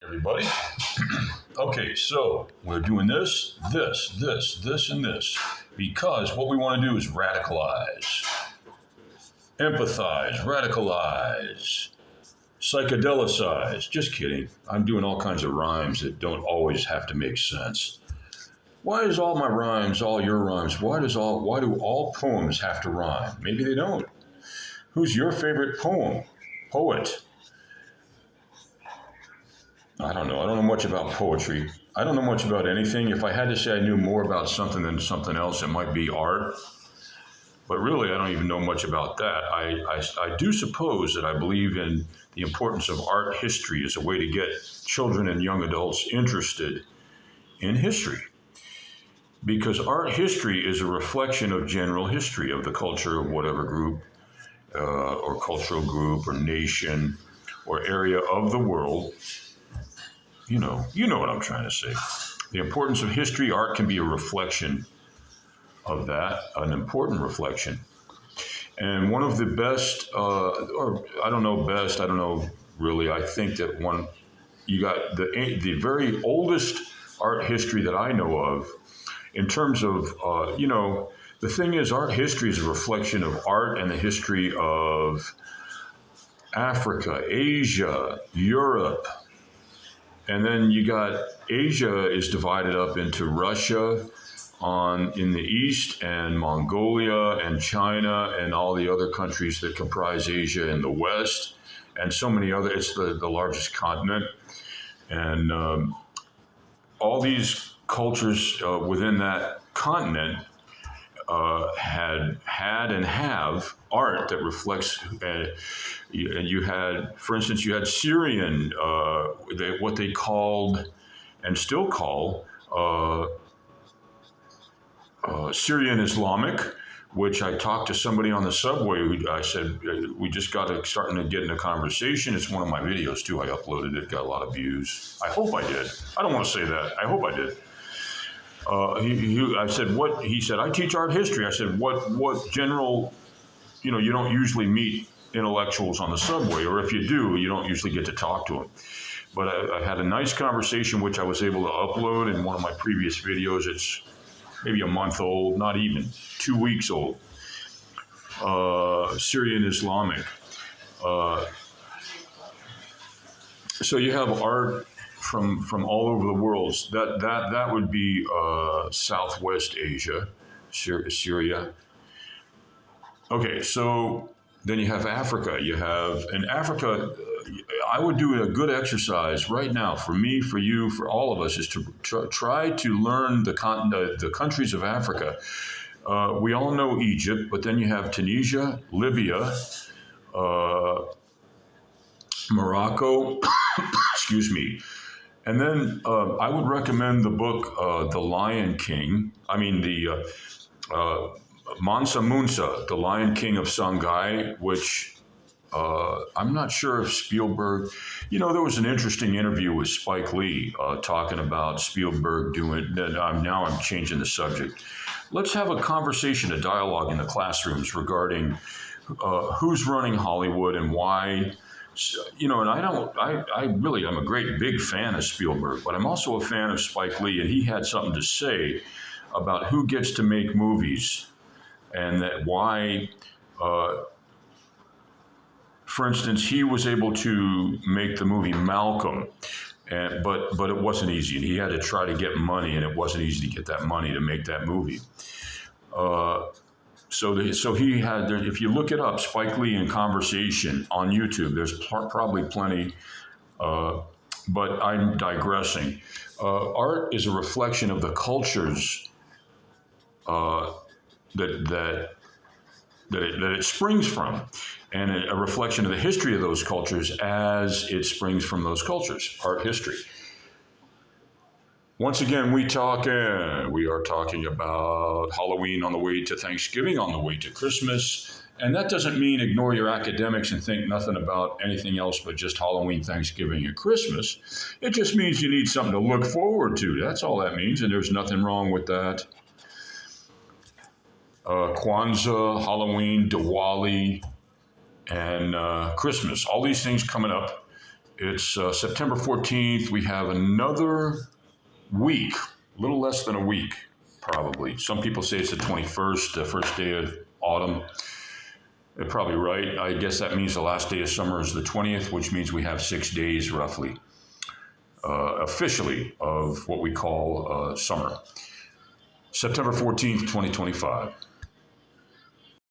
Everybody. Okay, so we're doing this, and this because what we want to do is radicalize, empathize, radicalize, psychedelicize. Just kidding. I'm doing all kinds of rhymes that don't always have to make sense. Why is all my rhymes, all your rhymes, why do all poems have to rhyme? Maybe they don't. Who's your favorite poet? I don't know. I don't know much about poetry. I don't know much about anything. If I had to say I knew more about something than something else, it might be art. But really, I don't even know much about that. I do suppose that I believe in the importance of art history as a way to get children and young adults interested in history. Because art history is a reflection of general history of the culture of whatever group or cultural group or nation or area of the world. You know what I'm trying to say. The importance of history, art can be a reflection of that, an important reflection. And one of the best, or I don't know best, I don't know really, I think that you got the very oldest art history that I know of in terms of, the thing is art history is a reflection of art and the history of Africa, Asia, Europe. And then you got Asia is divided up into Russia in the east and Mongolia and China and all the other countries that comprise Asia in the west and so many other. It's the largest continent. And all these cultures within that continent had and have art that reflects, and you had, for instance, you had Syrian, what they called and still call Syrian Islamic, which I talked to somebody on the subway who I said, we just starting to get in a conversation. It's one of my videos too. I uploaded it, got a lot of views. I hope I did. I don't want to say that. I hope I did. I said, what? He said, I teach art history. I said, what general, you don't usually meet intellectuals on the subway, or if you do, you don't usually get to talk to them. But I had a nice conversation, which I was able to upload in one of my previous videos. It's maybe a month old, not even 2 weeks old. Syrian Islamic. So you have art from all over the world. That would be Southwest Asia, Syria. Okay, so then you have Africa. In Africa, I would do a good exercise right now for me, for you, for all of us, is to try to learn the countries of Africa. We all know Egypt, but then you have Tunisia, Libya, Morocco, excuse me. And then I would recommend the book, The Lion King. Mansa Musa, The Lion King of Songhai, which I'm not sure if Spielberg, there was an interesting interview with Spike Lee talking about Spielberg doing, now I'm changing the subject. Let's have a conversation, a dialogue in the classrooms regarding who's running Hollywood and why. And I'm a great big fan of Spielberg, but I'm also a fan of Spike Lee, and he had something to say about who gets to make movies and that why, for instance, he was able to make the movie Malcolm, but it wasn't easy, and he had to try to get money, and it wasn't easy to get that money to make that movie. So he had, if you look it up, Spike Lee in conversation on YouTube, there's probably plenty, but I'm digressing. Art is a reflection of the cultures that it springs from, and a reflection of the history of those cultures as it springs from those cultures, art history. Once again, we are talking about Halloween on the way to Thanksgiving, on the way to Christmas. And that doesn't mean ignore your academics and think nothing about anything else but just Halloween, Thanksgiving, and Christmas. It just means you need something to look forward to. That's all that means, and there's nothing wrong with that. Kwanzaa, Halloween, Diwali, and Christmas. All these things coming up It's September 14th. We have another week, a little less than a week, probably. Some people say it's the 21st, the first day of autumn. They're probably right. I guess that means the last day of summer is the 20th, which means we have 6 days roughly, officially, of what we call summer. September 14th, 2025.